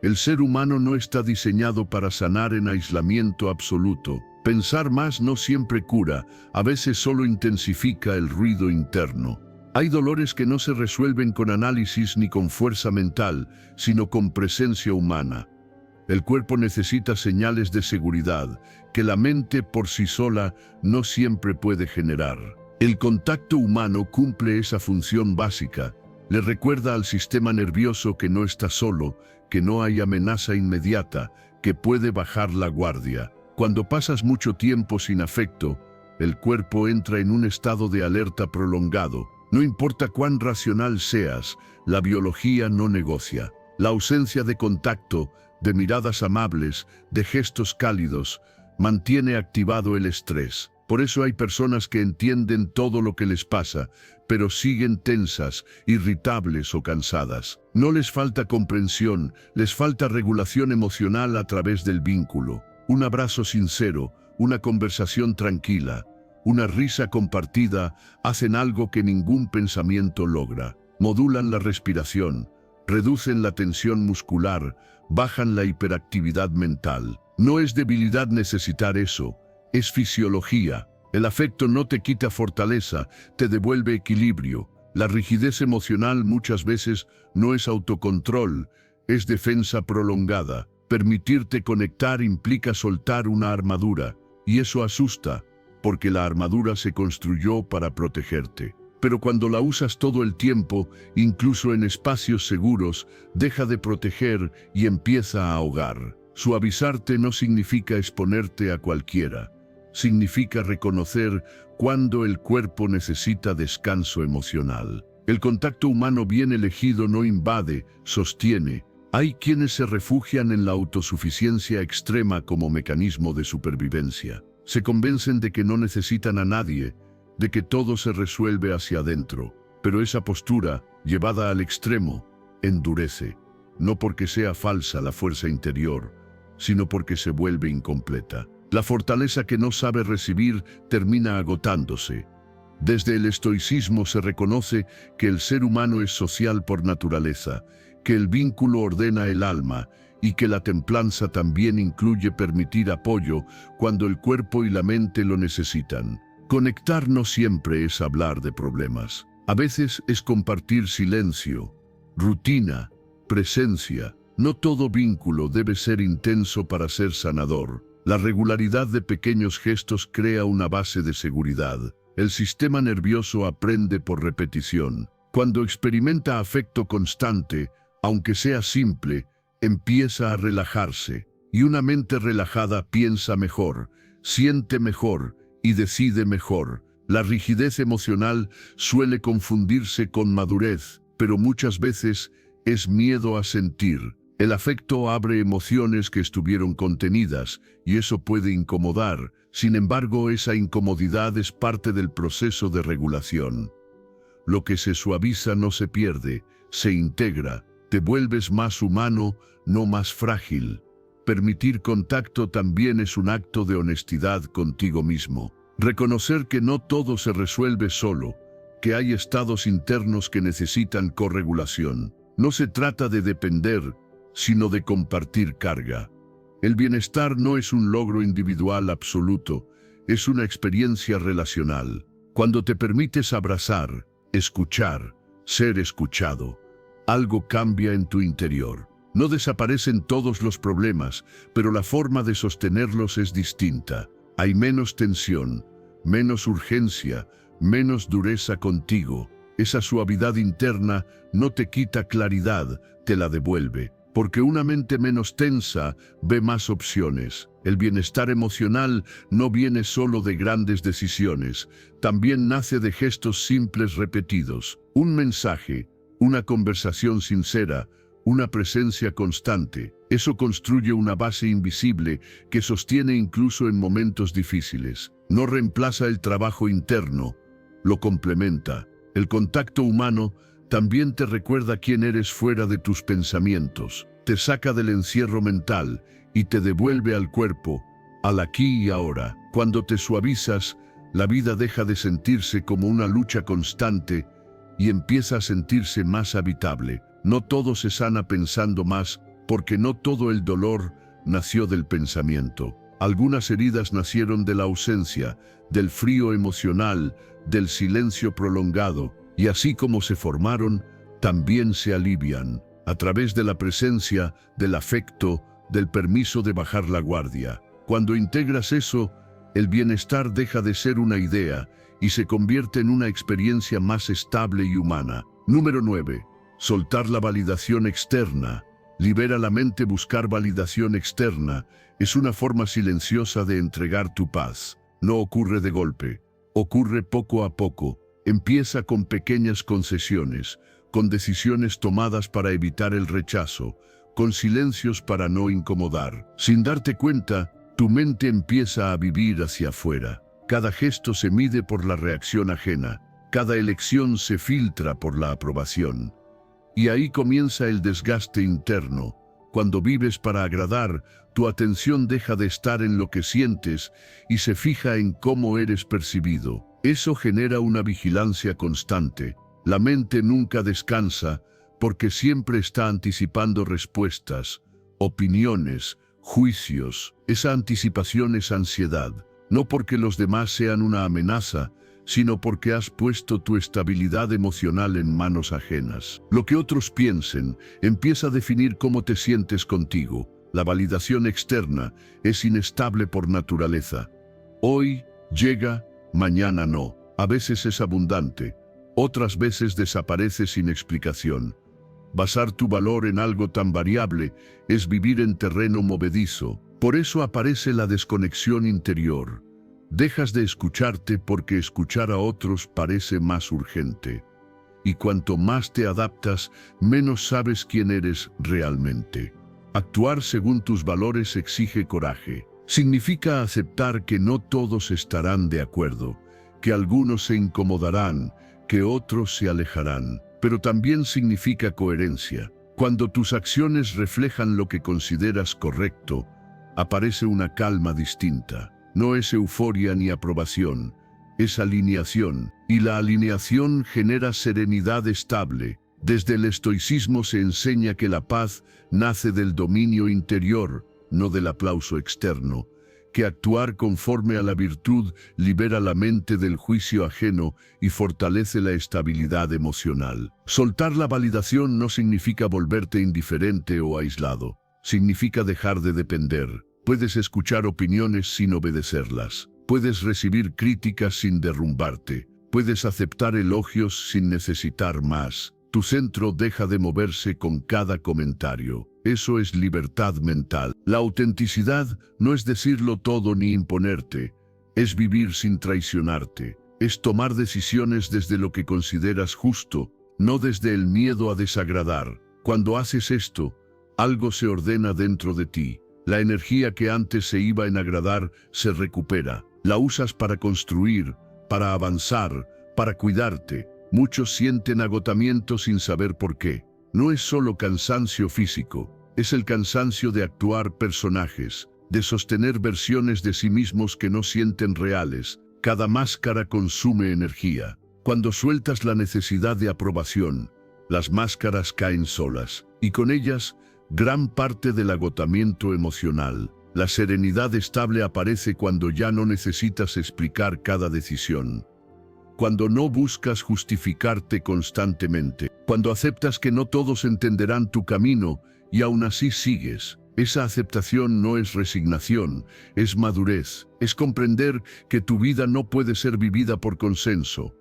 El ser humano no está diseñado para sanar en aislamiento absoluto. Pensar más no siempre cura, a veces solo intensifica el ruido interno. Hay dolores que no se resuelven con análisis ni con fuerza mental, sino con presencia humana. El cuerpo necesita señales de seguridad que la mente por sí sola no siempre puede generar. El contacto humano cumple esa función básica. Le recuerda al sistema nervioso que no está solo, que no hay amenaza inmediata, que puede bajar la guardia. Cuando pasas mucho tiempo sin afecto, el cuerpo entra en un estado de alerta prolongado. No importa cuán racional seas, la biología no negocia. La ausencia de contacto, de miradas amables, de gestos cálidos, mantiene activado el estrés. Por eso hay personas que entienden todo lo que les pasa, pero siguen tensas, irritables o cansadas. No les falta comprensión, les falta regulación emocional a través del vínculo. Un abrazo sincero, una conversación tranquila, una risa compartida hacen algo que ningún pensamiento logra. Modulan la respiración, reducen la tensión muscular, bajan la hiperactividad mental. No es debilidad necesitar eso, es fisiología. El afecto no te quita fortaleza, te devuelve equilibrio. La rigidez emocional muchas veces no es autocontrol, es defensa prolongada. Permitirte conectar implica soltar una armadura, y eso asusta, porque la armadura se construyó para protegerte. Pero cuando la usas todo el tiempo, incluso en espacios seguros, deja de proteger y empieza a ahogar. Suavizarte no significa exponerte a cualquiera. Significa reconocer cuando el cuerpo necesita descanso emocional. El contacto humano bien elegido no invade, sostiene. Hay quienes se refugian en la autosuficiencia extrema como mecanismo de supervivencia. Se convencen de que no necesitan a nadie, de que todo se resuelve hacia adentro. Pero esa postura, llevada al extremo, endurece. No porque sea falsa la fuerza interior, sino porque se vuelve incompleta. La fortaleza que no sabe recibir termina agotándose. Desde el estoicismo se reconoce que el ser humano es social por naturaleza, que el vínculo ordena el alma y que la templanza también incluye permitir apoyo cuando el cuerpo y la mente lo necesitan. Conectar no siempre es hablar de problemas. A veces es compartir silencio, rutina, presencia. No todo vínculo debe ser intenso para ser sanador. La regularidad de pequeños gestos crea una base de seguridad. El sistema nervioso aprende por repetición. Cuando experimenta afecto constante, aunque sea simple, empieza a relajarse. Y una mente relajada piensa mejor, siente mejor y decide mejor. La rigidez emocional suele confundirse con madurez, pero muchas veces es miedo a sentir. El afecto abre emociones que estuvieron contenidas y eso puede incomodar. Sin embargo, esa incomodidad es parte del proceso de regulación. Lo que se suaviza no se pierde, se integra. Te vuelves más humano, no más frágil. Permitir contacto también es un acto de honestidad contigo mismo. Reconocer que no todo se resuelve solo, que hay estados internos que necesitan corregulación. No se trata de depender, sino de compartir carga. El bienestar no es un logro individual absoluto, es una experiencia relacional. Cuando te permites abrazar, escuchar, ser escuchado, algo cambia en tu interior. No desaparecen todos los problemas, pero la forma de sostenerlos es distinta. Hay menos tensión, menos urgencia, menos dureza contigo. Esa suavidad interna no te quita claridad, te la devuelve. Porque una mente menos tensa ve más opciones. El bienestar emocional no viene solo de grandes decisiones, también nace de gestos simples repetidos. Un mensaje, una conversación sincera, una presencia constante. Eso construye una base invisible que sostiene incluso en momentos difíciles. No reemplaza el trabajo interno, lo complementa. El contacto humano también te recuerda quién eres fuera de tus pensamientos, te saca del encierro mental y te devuelve al cuerpo, al aquí y ahora. Cuando te suavizas, la vida deja de sentirse como una lucha constante y empieza a sentirse más habitable. No todo se sana pensando más, porque no todo el dolor nació del pensamiento. Algunas heridas nacieron de la ausencia, del frío emocional, del silencio prolongado, y así como se formaron, también se alivian, a través de la presencia, del afecto, del permiso de bajar la guardia. Cuando integras eso, el bienestar deja de ser una idea y se convierte en una experiencia más estable y humana. Número 9. Soltar la validación externa. Libera la mente. Buscar validación externa es una forma silenciosa de entregar tu paz. No ocurre de golpe, ocurre poco a poco. Empieza con pequeñas concesiones, con decisiones tomadas para evitar el rechazo, con silencios para no incomodar. Sin darte cuenta, tu mente empieza a vivir hacia afuera. Cada gesto se mide por la reacción ajena, cada elección se filtra por la aprobación. Y ahí comienza el desgaste interno. Cuando vives para agradar, tu atención deja de estar en lo que sientes y se fija en cómo eres percibido. Eso genera una vigilancia constante. La mente nunca descansa porque siempre está anticipando respuestas, opiniones, juicios. Esa anticipación es ansiedad, no porque los demás sean una amenaza, sino porque has puesto tu estabilidad emocional en manos ajenas. Lo que otros piensen empieza a definir cómo te sientes contigo. La validación externa es inestable por naturaleza. Hoy llega, mañana no. A veces es abundante, otras veces desaparece sin explicación. Basar tu valor en algo tan variable es vivir en terreno movedizo. Por eso aparece la desconexión interior. Dejas de escucharte porque escuchar a otros parece más urgente. Y cuanto más te adaptas, menos sabes quién eres realmente. Actuar según tus valores exige coraje. Significa aceptar que no todos estarán de acuerdo, que algunos se incomodarán, que otros se alejarán. Pero también significa coherencia. Cuando tus acciones reflejan lo que consideras correcto, aparece una calma distinta. No es euforia ni aprobación, es alineación. Y la alineación genera serenidad estable. Desde el estoicismo se enseña que la paz nace del dominio interior, no del aplauso externo. Que actuar conforme a la virtud libera la mente del juicio ajeno y fortalece la estabilidad emocional. Soltar la validación no significa volverte indiferente o aislado. Significa dejar de depender. Puedes escuchar opiniones sin obedecerlas. Puedes recibir críticas sin derrumbarte. Puedes aceptar elogios sin necesitar más. Tu centro deja de moverse con cada comentario. Eso es libertad mental. La autenticidad no es decirlo todo ni imponerte. Es vivir sin traicionarte. Es tomar decisiones desde lo que consideras justo, no desde el miedo a desagradar. Cuando haces esto, algo se ordena dentro de ti. La energía que antes se iba en agradar se recupera. La usas para construir, para avanzar, para cuidarte. Muchos sienten agotamiento sin saber por qué. No es solo cansancio físico, es el cansancio de actuar personajes, de sostener versiones de sí mismos que no sienten reales. Cada máscara consume energía. Cuando sueltas la necesidad de aprobación, las máscaras caen solas, y con ellas, gran parte del agotamiento emocional. La serenidad estable aparece cuando ya no necesitas explicar cada decisión. Cuando no buscas justificarte constantemente. Cuando aceptas que no todos entenderán tu camino y aún así sigues. Esa aceptación no es resignación, es madurez, es comprender que tu vida no puede ser vivida por consenso.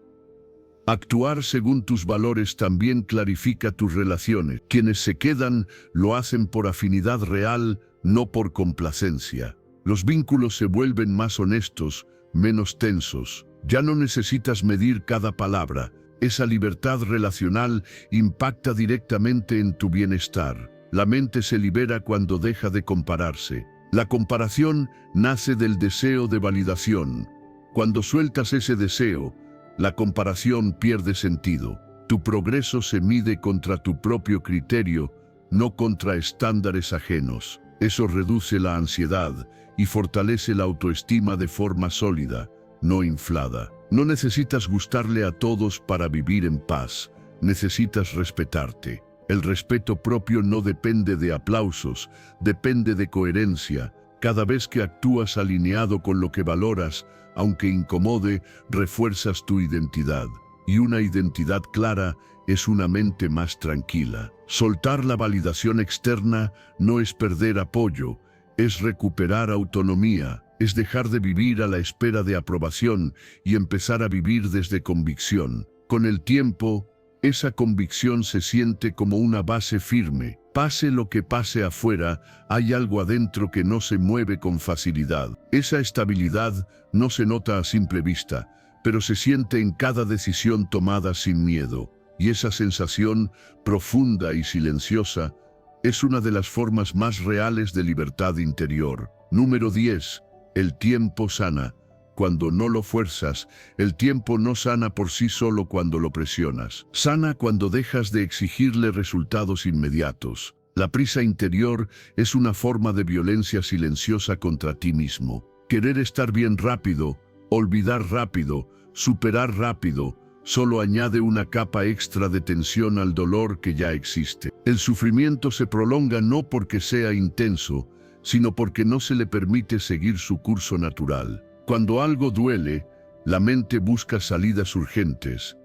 Actuar según tus valores también clarifica tus relaciones. Quienes se quedan lo hacen por afinidad real, no por complacencia. Los vínculos se vuelven más honestos, menos tensos. Ya no necesitas medir cada palabra. Esa libertad relacional impacta directamente en tu bienestar. La mente se libera cuando deja de compararse. La comparación nace del deseo de validación. Cuando sueltas ese deseo, la comparación pierde sentido. Tu progreso se mide contra tu propio criterio, no contra estándares ajenos. Eso reduce la ansiedad y fortalece la autoestima de forma sólida, no inflada. No necesitas gustarle a todos para vivir en paz. Necesitas respetarte. El respeto propio no depende de aplausos, depende de coherencia. Cada vez que actúas alineado con lo que valoras, aunque incomode, refuerzas tu identidad. Y una identidad clara es una mente más tranquila. Soltar la validación externa no es perder apoyo, es recuperar autonomía, es dejar de vivir a la espera de aprobación y empezar a vivir desde convicción. Con el tiempo, esa convicción se siente como una base firme. Pase lo que pase afuera, hay algo adentro que no se mueve con facilidad. Esa estabilidad no se nota a simple vista, pero se siente en cada decisión tomada sin miedo. Y esa sensación, profunda y silenciosa, es una de las formas más reales de libertad interior. Número 10. El tiempo sana. Cuando no lo fuerzas, el tiempo no sana por sí solo cuando lo presionas. Sana cuando dejas de exigirle resultados inmediatos. La prisa interior es una forma de violencia silenciosa contra ti mismo. Querer estar bien rápido, olvidar rápido, superar rápido, solo añade una capa extra de tensión al dolor que ya existe. El sufrimiento se prolonga no porque sea intenso, sino porque no se le permite seguir su curso natural. Cuando algo duele, la mente busca salidas urgentes.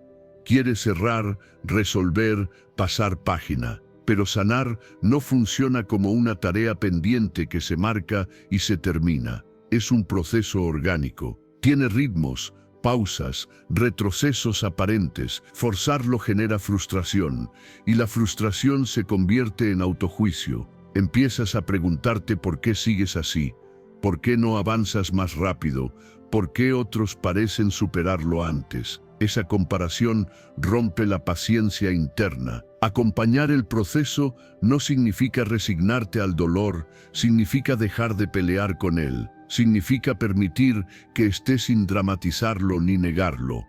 Quiere cerrar, resolver, pasar página. Pero sanar no funciona como una tarea pendiente que se marca y se termina. Es un proceso orgánico. Tiene ritmos, pausas, retrocesos aparentes. Forzarlo genera frustración, y la frustración se convierte en autojuicio. Empiezas a preguntarte por qué sigues así. ¿Por qué no avanzas más rápido? ¿Por qué otros parecen superarlo antes? Esa comparación rompe la paciencia interna. Acompañar el proceso no significa resignarte al dolor, significa dejar de pelear con él. Significa permitir que esté sin dramatizarlo ni negarlo.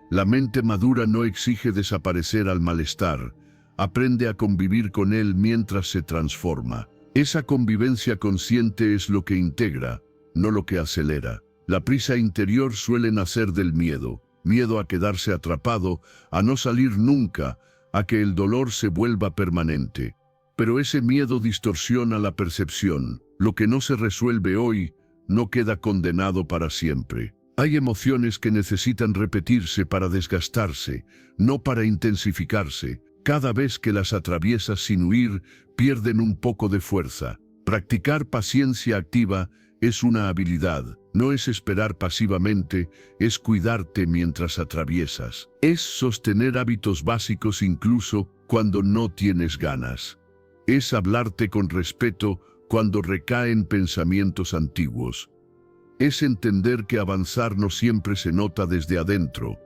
La mente madura no exige desaparecer al malestar. Aprende a convivir con él mientras se transforma. Esa convivencia consciente es lo que integra, no lo que acelera. La prisa interior suele nacer del miedo. Miedo a quedarse atrapado, a no salir nunca, a que el dolor se vuelva permanente. Pero ese miedo distorsiona la percepción. Lo que no se resuelve hoy, no queda condenado para siempre. Hay emociones que necesitan repetirse para desgastarse, no para intensificarse. Cada vez que las atraviesas sin huir, pierden un poco de fuerza. Practicar paciencia activa es una habilidad. No es esperar pasivamente, es cuidarte mientras atraviesas. Es sostener hábitos básicos incluso cuando no tienes ganas. Es hablarte con respeto cuando recaen pensamientos antiguos. Es entender que avanzar no siempre se nota desde adentro.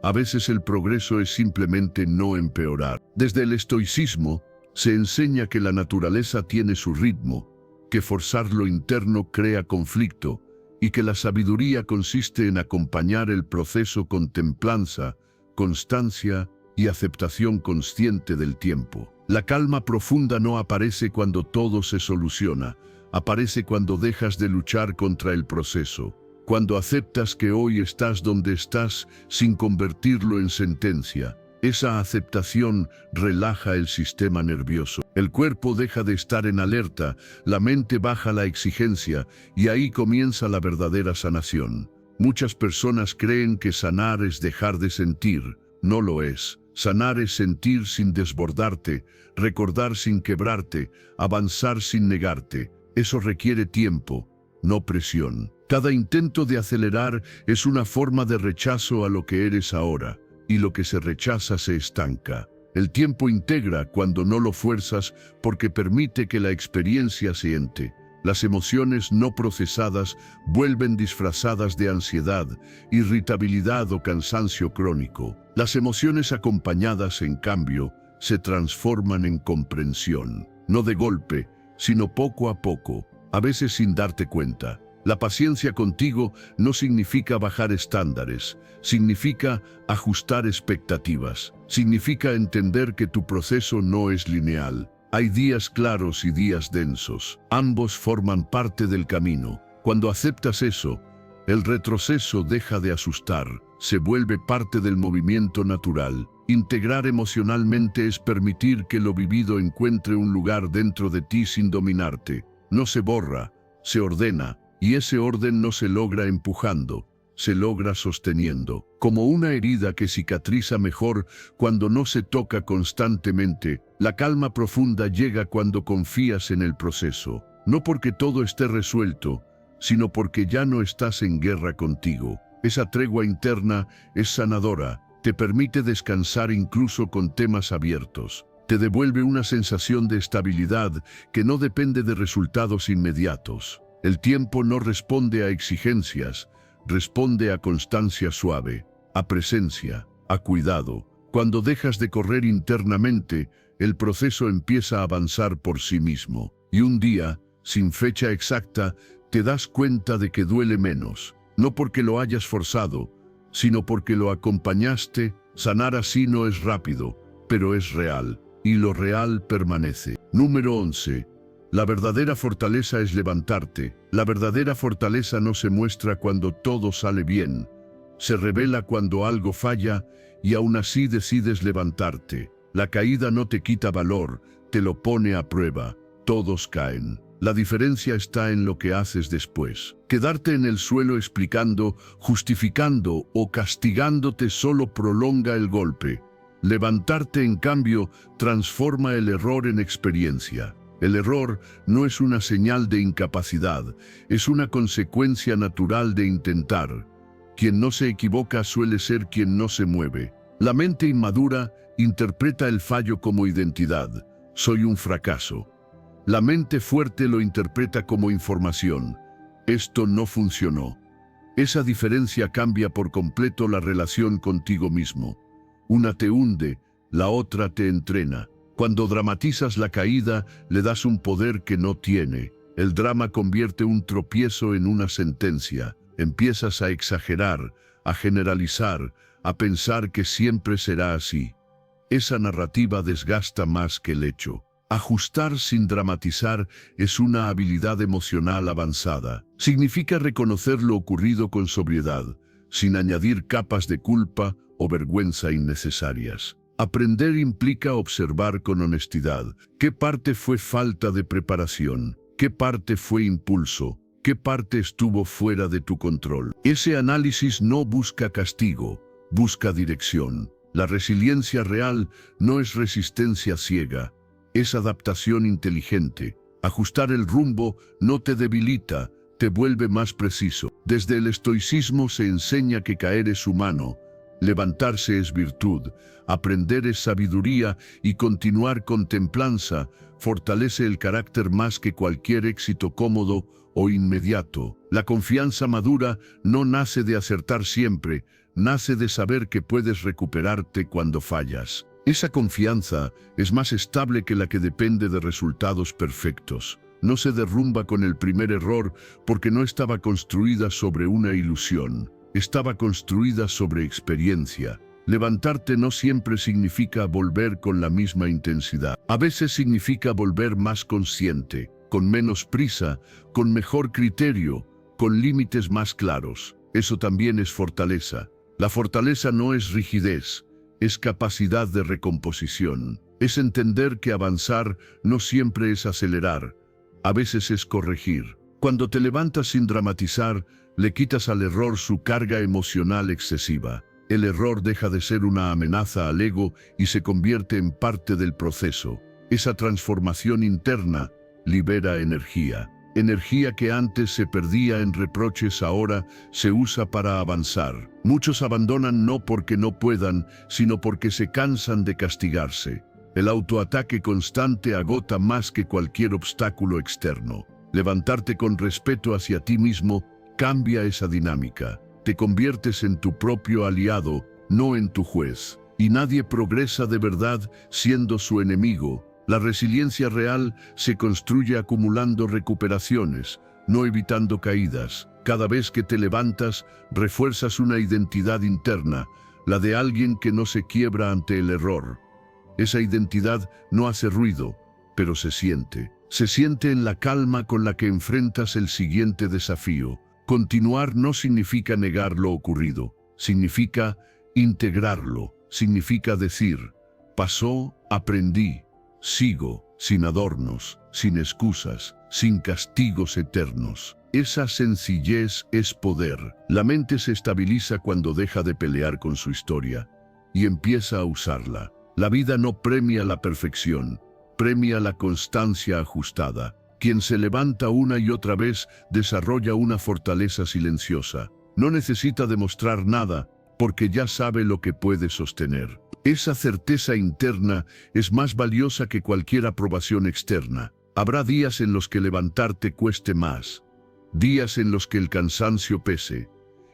A veces el progreso es simplemente no empeorar. Desde el estoicismo, se enseña que la naturaleza tiene su ritmo, que forzar lo interno crea conflicto, y que la sabiduría consiste en acompañar el proceso con templanza, constancia y aceptación consciente del tiempo. La calma profunda no aparece cuando todo se soluciona, aparece cuando dejas de luchar contra el proceso. Cuando aceptas que hoy estás donde estás sin convertirlo en sentencia. Esa aceptación relaja el sistema nervioso. El cuerpo deja de estar en alerta, la mente baja la exigencia y ahí comienza la verdadera sanación. Muchas personas creen que sanar es dejar de sentir. No lo es. Sanar es sentir sin desbordarte, recordar sin quebrarte, avanzar sin negarte. Eso requiere tiempo, no presión. Cada intento de acelerar es una forma de rechazo a lo que eres ahora, y lo que se rechaza se estanca. El tiempo integra cuando no lo fuerzas porque permite que la experiencia se entre. Las emociones no procesadas vuelven disfrazadas de ansiedad, irritabilidad o cansancio crónico. Las emociones acompañadas, en cambio, se transforman en comprensión. No de golpe, sino poco a poco, a veces sin darte cuenta. La paciencia contigo no significa bajar estándares, significa ajustar expectativas, significa entender que tu proceso no es lineal. Hay días claros y días densos. Ambos forman parte del camino. Cuando aceptas eso, el retroceso deja de asustar, se vuelve parte del movimiento natural. Integrar emocionalmente es permitir que lo vivido encuentre un lugar dentro de ti sin dominarte. No se borra, se ordena, y ese orden no se logra empujando, se logra sosteniendo. Como una herida que cicatriza mejor cuando no se toca constantemente, la calma profunda llega cuando confías en el proceso. No porque todo esté resuelto, sino porque ya no estás en guerra contigo. Esa tregua interna es sanadora, te permite descansar incluso con temas abiertos. Te devuelve una sensación de estabilidad que no depende de resultados inmediatos. El tiempo no responde a exigencias, responde a constancia suave, a presencia, a cuidado. Cuando dejas de correr internamente, el proceso empieza a avanzar por sí mismo. Y un día, sin fecha exacta, te das cuenta de que duele menos. No porque lo hayas forzado, sino porque lo acompañaste. Sanar así no es rápido, pero es real. Y lo real permanece. Número 11. La verdadera fortaleza es levantarte. La verdadera fortaleza no se muestra cuando todo sale bien. Se revela cuando algo falla y aún así decides levantarte. La caída no te quita valor, te lo pone a prueba. Todos caen. La diferencia está en lo que haces después. Quedarte en el suelo explicando, justificando o castigándote solo prolonga el golpe. Levantarte, en cambio, transforma el error en experiencia. El error no es una señal de incapacidad, es una consecuencia natural de intentar. Quien no se equivoca suele ser quien no se mueve. La mente inmadura interpreta el fallo como identidad. Soy un fracaso. La mente fuerte lo interpreta como información. Esto no funcionó. Esa diferencia cambia por completo la relación contigo mismo. Una te hunde, la otra te entrena. Cuando dramatizas la caída, le das un poder que no tiene. El drama convierte un tropiezo en una sentencia. Empiezas a exagerar, a generalizar, a pensar que siempre será así. Esa narrativa desgasta más que el hecho. Ajustar sin dramatizar es una habilidad emocional avanzada. Significa reconocer lo ocurrido con sobriedad, sin añadir capas de culpa o vergüenza innecesarias. Aprender implica observar con honestidad qué parte fue falta de preparación, qué parte fue impulso, qué parte estuvo fuera de tu control. Ese análisis no busca castigo, busca dirección. La resiliencia real no es resistencia ciega, es adaptación inteligente. Ajustar el rumbo no te debilita, te vuelve más preciso. Desde el estoicismo se enseña que caer es humano, levantarse es virtud, aprender es sabiduría y continuar con templanza fortalece el carácter más que cualquier éxito cómodo o inmediato. La confianza madura no nace de acertar siempre, nace de saber que puedes recuperarte cuando fallas. Esa confianza es más estable que la que depende de resultados perfectos. No se derrumba con el primer error porque no estaba construida sobre una ilusión. Estaba construida sobre experiencia. Levantarte no siempre significa volver con la misma intensidad. A veces significa volver más consciente, con menos prisa, con mejor criterio, con límites más claros. Eso también es fortaleza. La fortaleza no es rigidez, es capacidad de recomposición. Es entender que avanzar no siempre es acelerar, a veces es corregir. Cuando te levantas sin dramatizar, le quitas al error su carga emocional excesiva. el error deja de ser una amenaza al ego y se convierte en parte del proceso. Esa transformación interna libera energía. Energía que antes se perdía en reproches ahora se usa para avanzar. Muchos abandonan no porque no puedan, sino porque se cansan de castigarse. El autoataque constante agota más que cualquier obstáculo externo. Levantarte con respeto hacia ti mismo cambia esa dinámica. Te conviertes en tu propio aliado, no en tu juez. Y nadie progresa de verdad siendo su enemigo. La resiliencia real se construye acumulando recuperaciones, no evitando caídas. Cada vez que te levantas, refuerzas una identidad interna, la de alguien que no se quiebra ante el error. Esa identidad no hace ruido, pero se siente. Se siente en la calma con la que enfrentas el siguiente desafío. Continuar no significa negar lo ocurrido, significa integrarlo, significa decir, pasó, aprendí, sigo, sin adornos, sin excusas, sin castigos eternos. Esa sencillez es poder. La mente se estabiliza cuando deja de pelear con su historia y empieza a usarla. La vida no premia la perfección, premia la constancia ajustada. Quien se levanta una y otra vez desarrolla una fortaleza silenciosa. No necesita demostrar nada porque ya sabe lo que puede sostener. Esa certeza interna es más valiosa que cualquier aprobación externa. Habrá días en los que levantarte cueste más, días en los que el cansancio pese.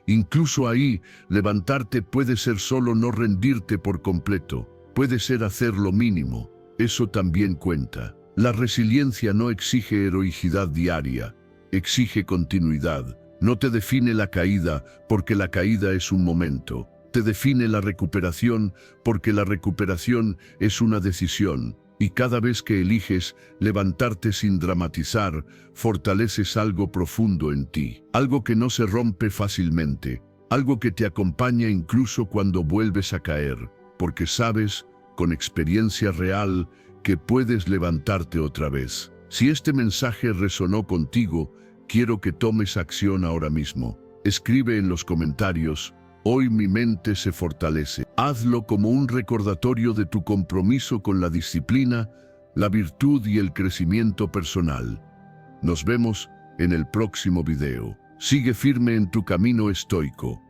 Incluso ahí, levantarte puede ser solo no rendirte por completo, puede ser hacer lo mínimo. Eso también cuenta. La resiliencia no exige heroicidad diaria, exige continuidad. No te define la caída, porque la caída es un momento. Te define la recuperación, porque la recuperación es una decisión. Y cada vez que eliges levantarte sin dramatizar, fortaleces algo profundo en ti. Algo que no se rompe fácilmente. Algo que te acompaña incluso cuando vuelves a caer. Porque sabes, con experiencia real, que puedes levantarte otra vez. Si este mensaje resonó contigo, quiero que tomes acción ahora mismo. Escribe en los comentarios, hoy mi mente se fortalece. Hazlo como un recordatorio de tu compromiso con la disciplina, la virtud y el crecimiento personal. Nos vemos en el próximo video. Sigue firme en tu camino estoico.